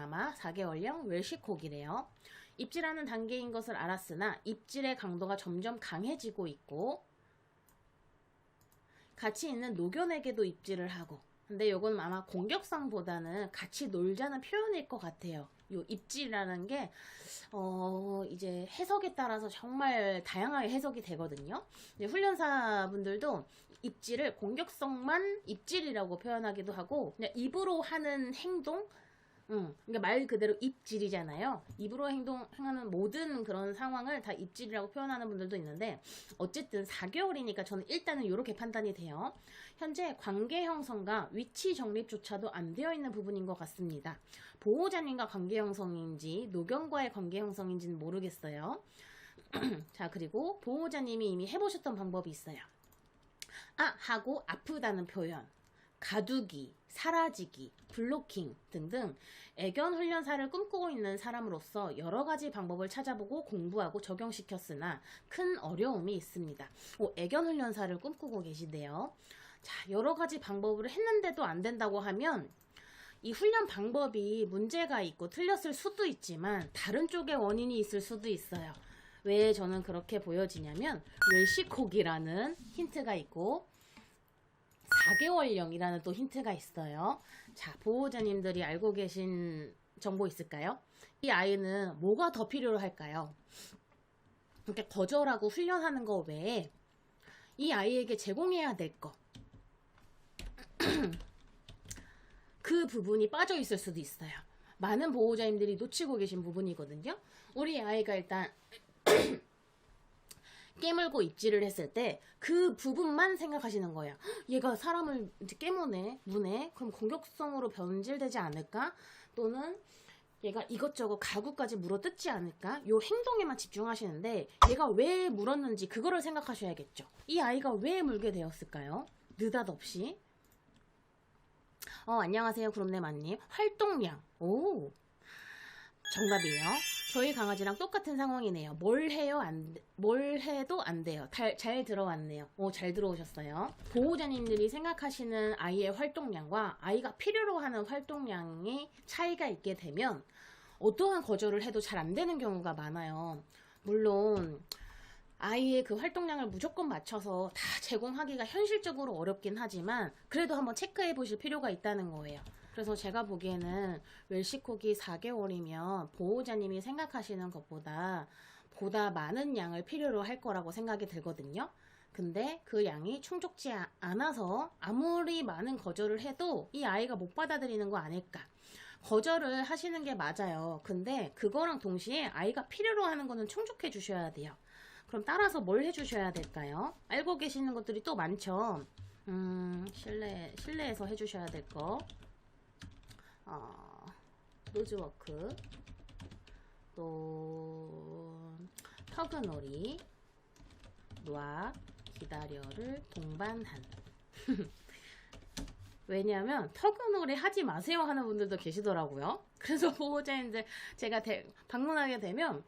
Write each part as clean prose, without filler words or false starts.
아마 4개월령 웰시코기래요. 입질하는 단계인 것을 알았으나 입질의 강도가 점점 강해지고 있고 같이 있는 노견에게도 입질을 하고, 근데 요건 아마 공격성보다는 같이 놀자는 표현일 것 같아요. 요 입질이라는 게 이제 해석에 따라서 정말 다양하게 해석이 되거든요. 훈련사분들도 입질을 공격성만 입질이라고 표현하기도 하고, 그냥 입으로 하는 행동, 그러니까 말 그대로 입질이잖아요. 입으로 행하는 모든 그런 상황을 다 입질이라고 표현하는 분들도 있는데, 어쨌든 4개월이니까 저는 일단은 이렇게 판단이 돼요. 현재 관계 형성과 위치 정립조차도 안 되어 있는 부분인 것 같습니다. 보호자님과 관계 형성인지 노견과의 관계 형성인지는 모르겠어요. 자, 그리고 보호자님이 이미 해보셨던 방법이 있어요. 하고 아프다는 표현, 가두기, 사라지기, 블로킹 등등 애견 훈련사를 꿈꾸고 있는 사람으로서 여러 가지 방법을 찾아보고 공부하고 적용시켰으나 큰 어려움이 있습니다. 애견 훈련사를 꿈꾸고 계시대요. 자, 여러 가지 방법을 했는데도 안 된다고 하면 이 훈련 방법이 문제가 있고 틀렸을 수도 있지만 다른 쪽에 원인이 있을 수도 있어요. 왜 저는 그렇게 보여지냐면 웰시코기라는 힌트가 있고 4개월령이라는 또 힌트가 있어요. 자, 보호자님들이 알고 계신 정보 있을까요? 이 아이는 뭐가 더 필요로 할까요? 이렇게 거절하고 훈련하는 거 외에 이 아이에게 제공해야 될 거, 그 부분이 빠져 있을 수도 있어요. 많은 보호자님들이 놓치고 계신 부분이거든요. 우리 아이가 일단 깨물고 입질을 했을 때 그 부분만 생각하시는 거예요. 얘가 사람을 이제 깨무네, 무네, 그럼 공격성으로 변질되지 않을까? 또는 얘가 이것저것 가구까지 물어뜯지 않을까? 요 행동에만 집중하시는데 얘가 왜 물었는지 그거를 생각하셔야겠죠. 이 아이가 왜 물게 되었을까요? 느닷없이. 안녕하세요, 구름내마님. 활동량. 오, 정답이에요. 저희 강아지랑 똑같은 상황이네요. 뭘 해도 안 돼요. 잘 들어왔네요. 잘 들어오셨어요. 보호자님들이 생각하시는 아이의 활동량과 아이가 필요로 하는 활동량이 차이가 있게 되면 어떠한 거절을 해도 잘 안 되는 경우가 많아요. 물론 아이의 그 활동량을 무조건 맞춰서 다 제공하기가 현실적으로 어렵긴 하지만 그래도 한번 체크해 보실 필요가 있다는 거예요. 그래서 제가 보기에는 웰시코기 4개월이면 보호자님이 생각하시는 것보다 보다 많은 양을 필요로 할 거라고 생각이 들거든요. 근데 그 양이 충족지 않아서 아무리 많은 거절을 해도 이 아이가 못 받아들이는 거 아닐까. 거절을 하시는 게 맞아요. 근데 그거랑 동시에 아이가 필요로 하는 거는 충족해 주셔야 돼요. 그럼 따라서 뭘 해주셔야 될까요? 알고 계시는 것들이 또 많죠. 실내에서 해주셔야 될 거. 노즈워크, 또 터그놀이, 놔, 기다려를 동반한. 왜냐하면 터그놀이 하지 마세요 하는 분들도 계시더라고요. 그래서 보호자님들 제가 방문하게 되면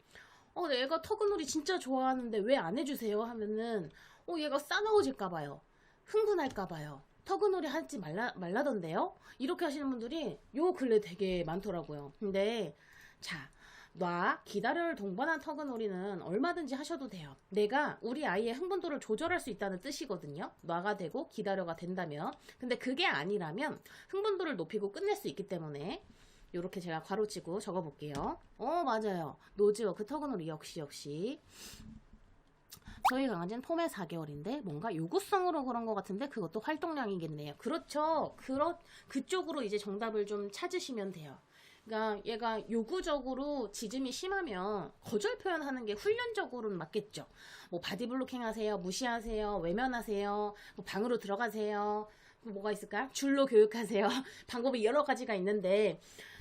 얘가 터그놀이 진짜 좋아하는데 왜 안 해주세요 하면은 얘가 싸가워질까봐요, 흥분할까봐요, 터그놀이 하지 말라던데요? 이렇게 하시는 분들이 요 근래 되게 많더라고요. 근데 자, 놔, 기다려를 동반한 터그놀이는 얼마든지 하셔도 돼요. 내가 우리 아이의 흥분도를 조절할 수 있다는 뜻이거든요. 놔가 되고 기다려가 된다면. 근데 그게 아니라면 흥분도를 높이고 끝낼 수 있기 때문에 요렇게 제가 괄호치고 적어볼게요. 맞아요. 노즈워크 터그놀이 역시. 저희 강아지는 폼의 4개월인데 뭔가 요구성으로 그런 것 같은데 그것도 활동량이겠네요. 그렇죠. 그쪽으로 이제 정답을 좀 찾으시면 돼요. 그러니까 얘가 요구적으로 짖음이 심하면 거절 표현하는 게 훈련적으로는 맞겠죠. 뭐 바디블로킹 하세요, 무시하세요, 외면하세요, 뭐 방으로 들어가세요, 뭐가 있을까요? 줄로 교육하세요. 방법이 여러 가지가 있는데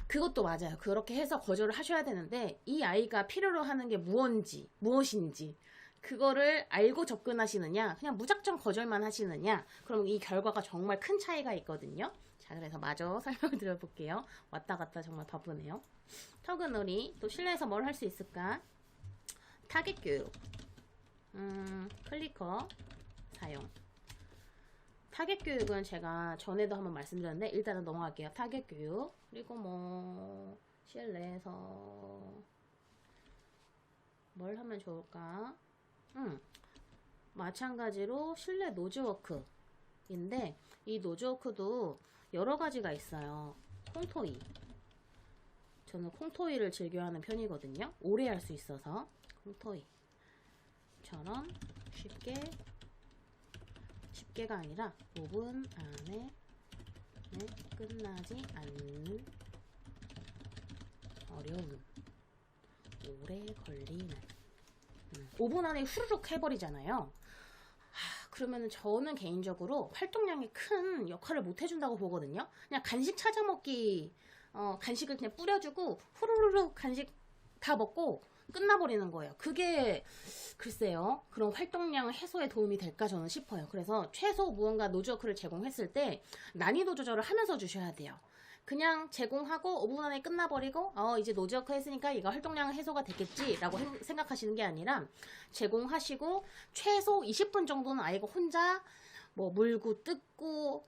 그것도 맞아요. 그렇게 해서 거절을 하셔야 되는데 이 아이가 필요로 하는 게 무엇인지 그거를 알고 접근하시느냐, 그냥 무작정 거절만 하시느냐, 그럼 이 결과가 정말 큰 차이가 있거든요. 자, 그래서 마저 설명을 드려볼게요. 왔다 갔다 정말 바쁘네요. 터그놀이, 또 실내에서 뭘 할 수 있을까? 타겟 교육, 클리커 사용. 타겟 교육은 제가 전에도 한번 말씀드렸는데 일단은 넘어갈게요. 타겟 교육, 그리고 뭐 실내에서 뭘 하면 좋을까? 마찬가지로 실내 노즈워크인데 이 노즈워크도 여러 가지가 있어요. 콩토이. 저는 콩토이를 즐겨하는 편이거든요. 오래 할 수 있어서 콩토이처럼 쉽게가 아니라 5분 안에 끝나지 않는 어려운 오래 걸리는 5분 안에 후루룩 해버리잖아요. 그러면 저는 개인적으로 활동량이 큰 역할을 못 해준다고 보거든요. 그냥 간식 찾아 먹기, 간식을 그냥 뿌려주고 후루룩 간식 다 먹고 끝나버리는 거예요. 그게 글쎄요, 그런 활동량 해소에 도움이 될까 저는 싶어요. 그래서 최소 무언가 노즈워크를 제공했을 때 난이도 조절을 하면서 주셔야 돼요. 그냥 제공하고 5분 안에 끝나버리고 이제 노즈워크 했으니까 이거 활동량 해소가 됐겠지 라고 생각하시는 게 아니라 제공하시고 최소 20분 정도는 아이가 혼자 뭐 물고 뜯고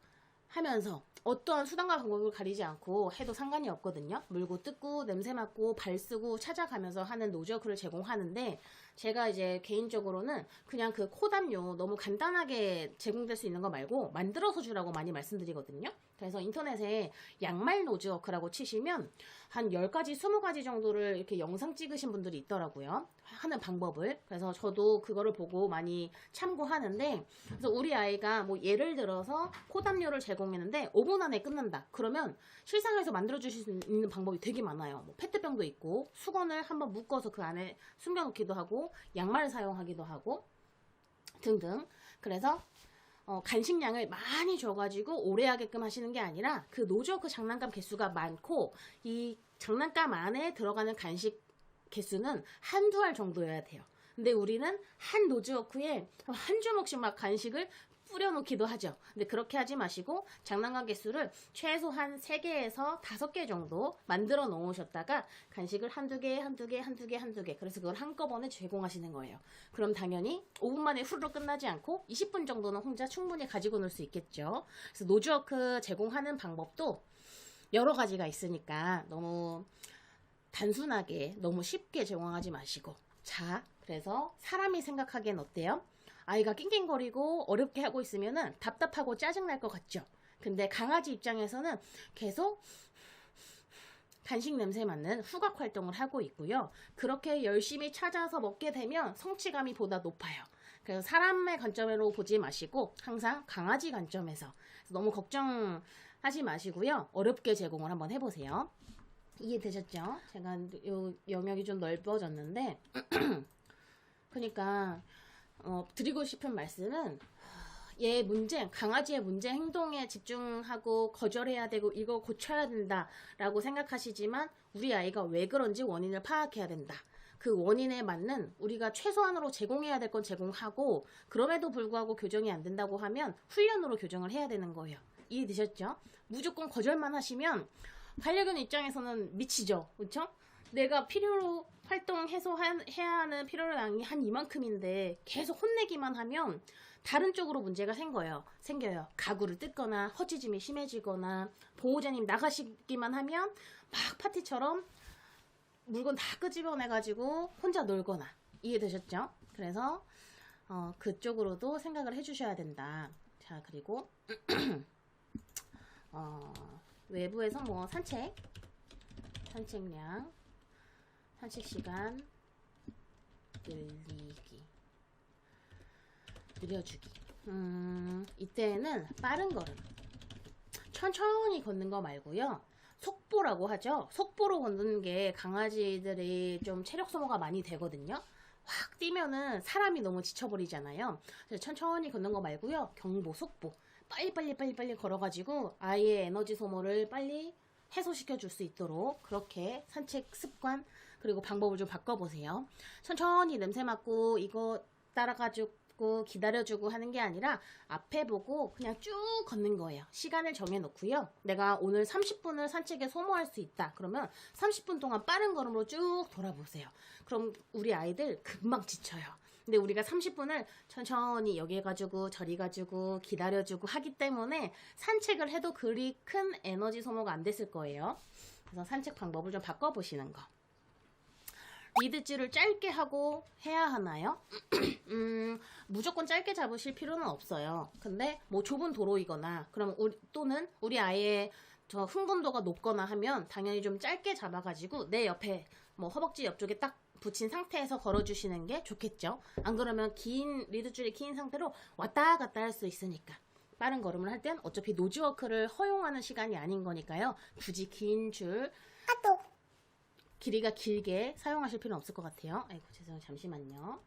하면서 어떠한 수단과 방법을 가리지 않고 해도 상관이 없거든요. 물고 뜯고 냄새 맡고 발 쓰고 찾아가면서 하는 노즈워크를 제공하는데 제가 이제 개인적으로는 그냥 그 코담요 너무 간단하게 제공될 수 있는 거 말고 만들어서 주라고 많이 말씀드리거든요. 그래서 인터넷에 양말 노즈워크라고 치시면 한 10가지, 20가지 정도를 이렇게 영상 찍으신 분들이 있더라고요. 하는 방법을. 그래서 저도 그거를 보고 많이 참고하는데, 그래서 우리 아이가 뭐 예를 들어서 코담요를 제공했는데 5분 안에 끝난다. 그러면 실생활에서 만들어주실 수 있는 방법이 되게 많아요. 뭐 페트병도 있고, 수건을 한번 묶어서 그 안에 숨겨놓기도 하고, 양말 사용하기도 하고, 등등. 그래서 간식량을 많이 줘가지고 오래 하게끔 하시는 게 아니라 그 노즈워크 장난감 개수가 많고 이 장난감 안에 들어가는 간식 개수는 한두 알 정도여야 돼요. 근데 우리는 한 노즈워크에 한 주먹씩 막 간식을 뿌려놓기도 하죠. 근데 그렇게 하지 마시고 장난감 개수를 최소한 3개에서 5개 정도 만들어 놓으셨다가 간식을 한두 개 그래서 그걸 한꺼번에 제공하시는 거예요. 그럼 당연히 5분 만에 후루룩 끝나지 않고 20분 정도는 혼자 충분히 가지고 놀 수 있겠죠. 그래서 노즈워크 제공하는 방법도 여러 가지가 있으니까 너무 단순하게 너무 쉽게 제공하지 마시고 자, 그래서 사람이 생각하기엔 어때요? 아이가 낑낑거리고 어렵게 하고 있으면은 답답하고 짜증날 것 같죠? 근데 강아지 입장에서는 계속 간식 냄새 맡는 후각 활동을 하고 있고요. 그렇게 열심히 찾아서 먹게 되면 성취감이 보다 높아요. 그래서 사람의 관점으로 보지 마시고 항상 강아지 관점에서 너무 걱정하지 마시고요. 어렵게 제공을 한번 해보세요. 이해되셨죠? 제가 요 영역이 좀 넓어졌는데 그러니까 드리고 싶은 말씀은 얘 문제, 강아지의 문제 행동에 집중하고 거절해야 되고 이거 고쳐야 된다 라고 생각하시지만 우리 아이가 왜 그런지 원인을 파악해야 된다. 그 원인에 맞는 우리가 최소한으로 제공해야 될 건 제공하고 그럼에도 불구하고 교정이 안 된다고 하면 훈련으로 교정을 해야 되는 거예요. 이해되셨죠? 무조건 거절만 하시면 반려견 입장에서는 미치죠. 그렇죠? 내가 필요로 활동 해소해야 하는 필요량이 한 이만큼인데 계속 혼내기만 하면 다른 쪽으로 문제가 생겨요. 가구를 뜯거나 허지짐이 심해지거나 보호자님 나가시기만 하면 막 파티처럼 물건 다 끄집어내가지고 혼자 놀거나 이해되셨죠? 그래서 그쪽으로도 생각을 해주셔야 된다. 자, 그리고 외부에서 뭐 산책량, 산책 시간 느려주기. 이때는 빠른 걸음, 천천히 걷는 거 말고요. 속보라고 하죠. 속보로 걷는 게 강아지들이 좀 체력 소모가 많이 되거든요. 확 뛰면은 사람이 너무 지쳐버리잖아요. 그래서 천천히 걷는 거 말고요. 경보, 속보. 빨리 걸어가지고 아이의 에너지 소모를 빨리 해소시켜 줄 수 있도록 그렇게 산책 습관 그리고 방법을 좀 바꿔보세요. 천천히 냄새 맡고 이거 따라가지고 기다려주고 하는 게 아니라 앞에 보고 그냥 쭉 걷는 거예요. 시간을 정해놓고요. 내가 오늘 30분을 산책에 소모할 수 있다. 그러면 30분 동안 빠른 걸음으로 쭉 돌아보세요. 그럼 우리 아이들 금방 지쳐요. 근데 우리가 30분을 천천히 여기 가지고 저리 가지고 기다려주고 하기 때문에 산책을 해도 그리 큰 에너지 소모가 안 됐을 거예요. 그래서 산책 방법을 좀 바꿔보시는 거. 리드줄을 짧게 하고 해야 하나요? 무조건 짧게 잡으실 필요는 없어요. 근데 뭐 좁은 도로이거나 그럼 또는 우리 아이의 저 흥분도가 높거나 하면 당연히 좀 짧게 잡아가지고 내 옆에 뭐 허벅지 옆쪽에 딱 붙인 상태에서 걸어주시는 게 좋겠죠. 안 그러면 긴 리드줄이 긴 상태로 왔다 갔다 할 수 있으니까. 빠른 걸음을 할 땐 어차피 노즈워크를 허용하는 시간이 아닌 거니까요. 굳이 긴 줄 길이가 길게 사용하실 필요는 없을 것 같아요. 아이고 죄송해요. 잠시만요.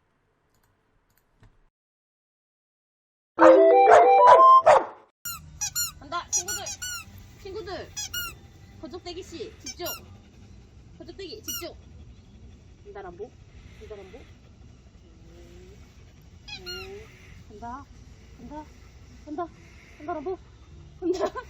간다 친구들 거적대기씨 집중. 거적대기 집중. 간다람보 간다 간다람보 간다.